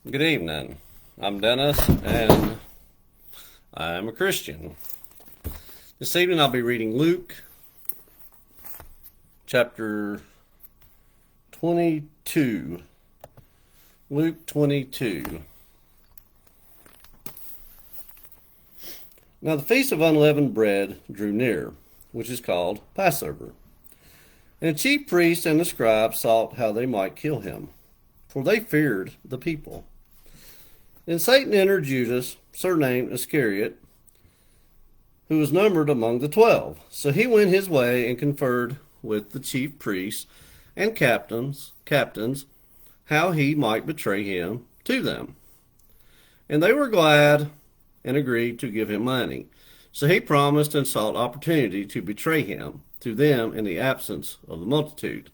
Good evening. I'm Dennis, and I'm a Christian. This evening I'll be reading Luke chapter 22. Luke 22. Now the feast of unleavened bread drew near, which is called Passover. And the chief priests and the scribes sought how they might kill him, for they feared the people. Then Satan entered Judas, surnamed Iscariot, who was numbered among the 12. So he went his way and conferred with the chief priests and captains, how he might betray him to them. And they were glad and agreed to give him money. So he promised and sought opportunity to betray him to them in the absence of the multitude.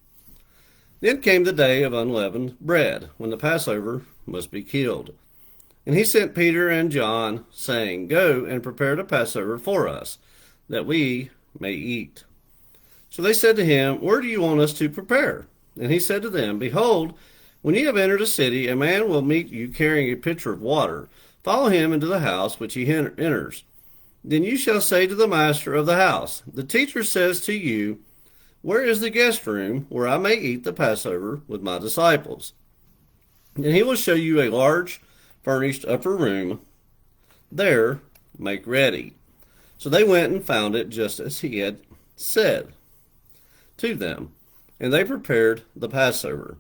Then came the day of unleavened bread, when the Passover must be killed. And he sent Peter and John, saying, Go and prepare the Passover for us, that we may eat. So they said to him, Where do you want us to prepare? And he said to them, Behold, when ye have entered a city, a man will meet you carrying a pitcher of water. Follow him into the house which he enters. Then you shall say to the master of the house, The teacher says to you, Where is the guest room, where I may eat the Passover with my disciples? And he will show you a large furnished upper room. There make ready. So they went and found it just as he had said to them, and they prepared the Passover.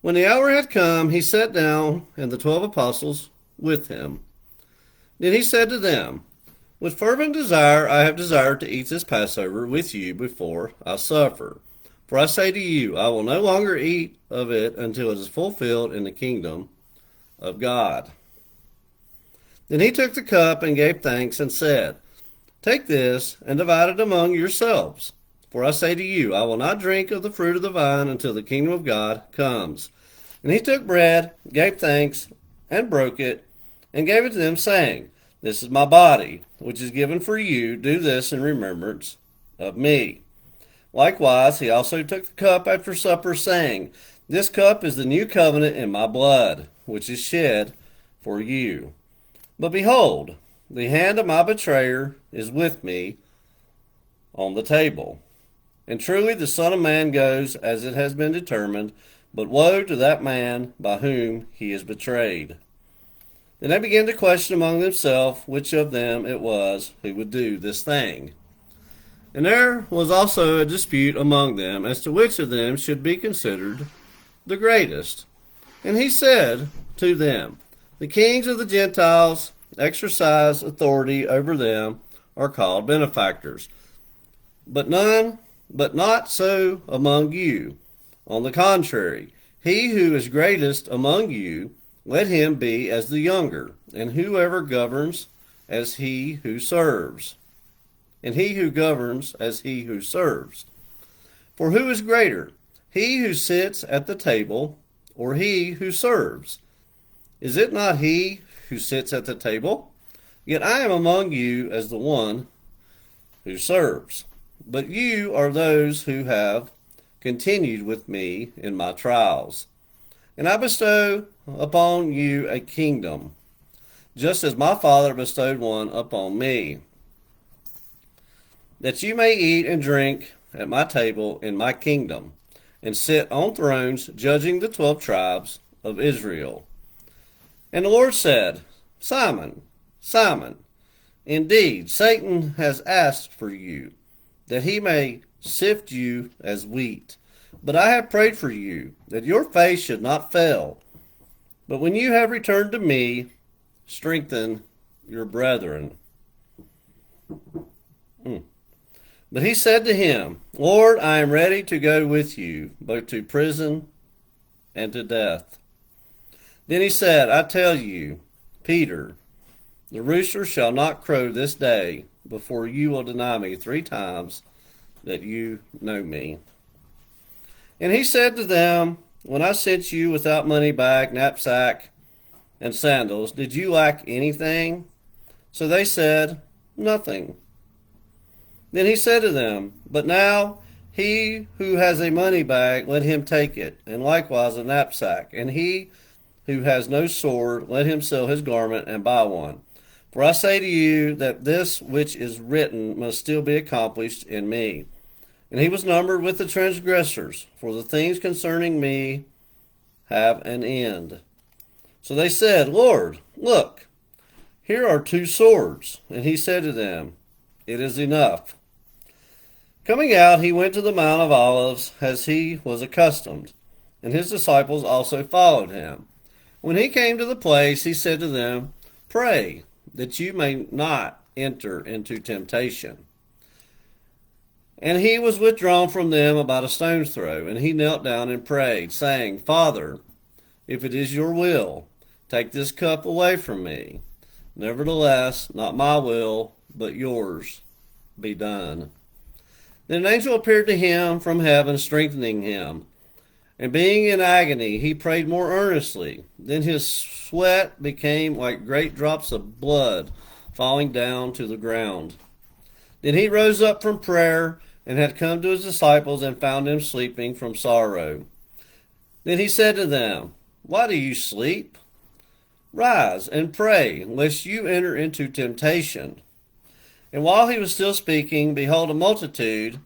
When the hour had come, he sat down, and the 12 apostles with him. Then he said to them, With fervent desire I have desired to eat this Passover with you before I suffer. For I say to you, I will no longer eat of it until it is fulfilled in the kingdom of God. Then he took the cup and gave thanks and said, Take this and divide it among yourselves. For I say to you, I will not drink of the fruit of the vine until the kingdom of God comes. And he took bread, gave thanks, and broke it, and gave it to them, saying, This is my body, which is given for you. Do this in remembrance of me. Likewise, he also took the cup after supper, saying, This cup is the new covenant in my blood, which is shed for you. But behold, the hand of my betrayer is with me on the table. And truly the Son of Man goes as it has been determined, but woe to that man by whom he is betrayed. Then they began to question among themselves which of them it was who would do this thing. And there was also a dispute among them as to which of them should be considered the greatest. And he said to them, The kings of the Gentiles exercise authority over them are called benefactors, but not so among you. On the contrary, he who is greatest among you, let him be as the younger, and whoever governs as he who serves, and he who governs as he who serves. For who is greater, he who sits at the table, or he who serves? Is it not he who sits at the table? Yet I am among you as the one who serves. But you are those who have continued with me in my trials. And I bestow upon you a kingdom, just as my Father bestowed one upon me, that you may eat and drink at my table in my kingdom, and sit on thrones judging the 12 tribes of Israel. And the Lord said, Simon, Simon, indeed Satan has asked for you, that he may sift you as wheat. But I have prayed for you, that your faith should not fail. But when you have returned to me, strengthen your brethren. But he said to him, Lord, I am ready to go with you, both to prison and to death. Then he said, I tell you, Peter, the rooster shall not crow this day before you will deny me 3 times that you know me. And he said to them, When I sent you without money bag, knapsack, and sandals, did you lack anything? So they said, Nothing. Then he said to them, But now he who has a money bag, let him take it, and likewise a knapsack. And he who has no sword, let him sell his garment and buy one. For I say to you that this which is written must still be accomplished in me. And he was numbered with the transgressors, for the things concerning me have an end. So they said, Lord, look, here are 2 swords. And he said to them, it is enough. Coming out, he went to the Mount of Olives, as he was accustomed, and his disciples also followed him. When he came to the place, he said to them, pray, that you may not enter into temptation. And he was withdrawn from them about a stone's throw, and he knelt down and prayed, saying, Father, if it is your will, take this cup away from me. Nevertheless, not my will, but yours be done. Then an angel appeared to him from heaven, strengthening him. And being in agony, he prayed more earnestly. Then his sweat became like great drops of blood falling down to the ground. Then he rose up from prayer and had come to his disciples and found them sleeping from sorrow. Then he said to them, why do you sleep? Rise and pray, lest you enter into temptation. And while he was still speaking, behold, a multitude,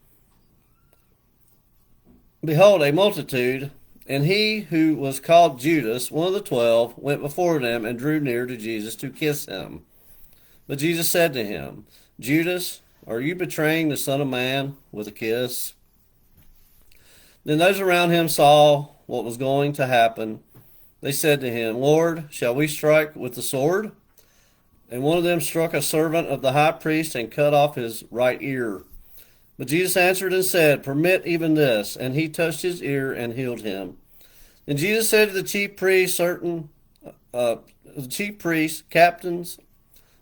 and he who was called Judas, one of the 12, went before them and drew near to Jesus to kiss him. But Jesus said to him, Judas, are you betraying the Son of Man with a kiss? Then those around him saw what was going to happen. They said to him, Lord, shall we strike with the sword? And one of them struck a servant of the high priest and cut off his right ear. But Jesus answered and said, permit even this. And he touched his ear and healed him. And Jesus said to the chief priests, captains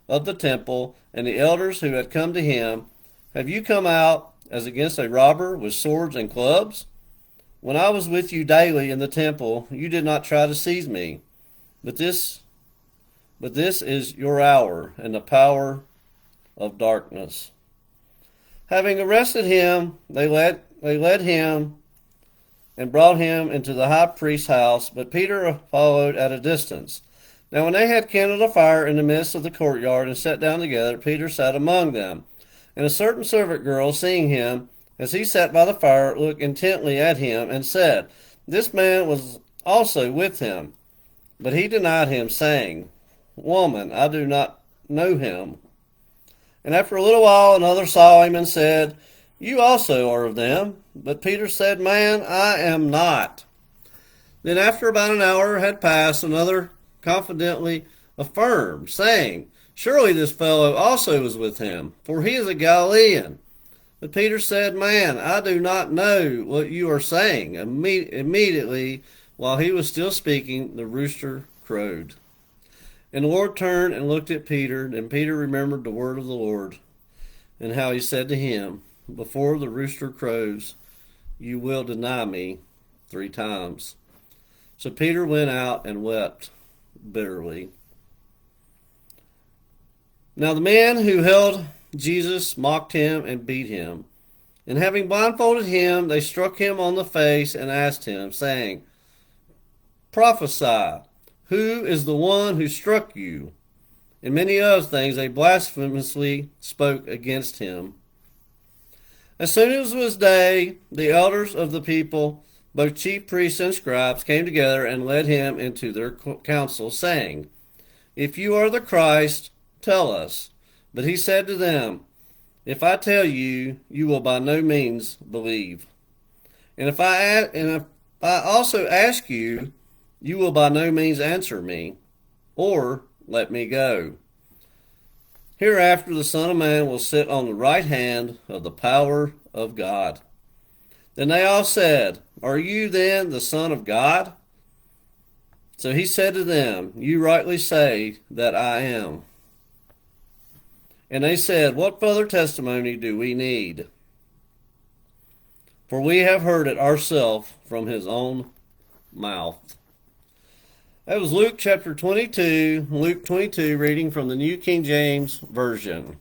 of the temple, and the elders who had come to him, have you come out as against a robber with swords and clubs? When I was with you daily in the temple, you did not try to seize me. But this is your hour and the power of darkness. Having arrested him, they led him and brought him into the high priest's house, but Peter followed at a distance. Now when they had kindled a fire in the midst of the courtyard and sat down together, Peter sat among them. And a certain servant girl, seeing him, as he sat by the fire, looked intently at him and said, this man was also with him. But he denied him, saying, Woman, I do not know him. And after a little while another saw him and said, you also are of them. But Peter said, Man, I am not. Then after about an hour had passed, another confidently affirmed, saying, Surely this fellow also was with him, for he is a Galilean. But Peter said, Man, I do not know what you are saying. Immediately, while he was still speaking, the rooster crowed. And the Lord turned and looked at Peter, and Peter remembered the word of the Lord, and how he said to him, Before the rooster crows, you will deny me 3 times. So Peter went out and wept bitterly. Now the man who held Jesus mocked him and beat him. And having blindfolded him, they struck him on the face and asked him, saying, Prophesy, who is the one who struck you? And many other things they blasphemously spoke against him. As soon as it was day, the elders of the people, both chief priests and scribes, came together and led him into their council, saying, If you are the Christ, tell us. But he said to them, If I tell you, you will by no means believe. And if I also ask you, you will by no means answer me, or let me go. Hereafter the Son of Man will sit on the right hand of the power of God. Then they all said, Are you then the Son of God? So he said to them, You rightly say that I am. And they said, What further testimony do we need? For we have heard it ourselves from his own mouth. That was Luke chapter 22, reading from the New King James Version.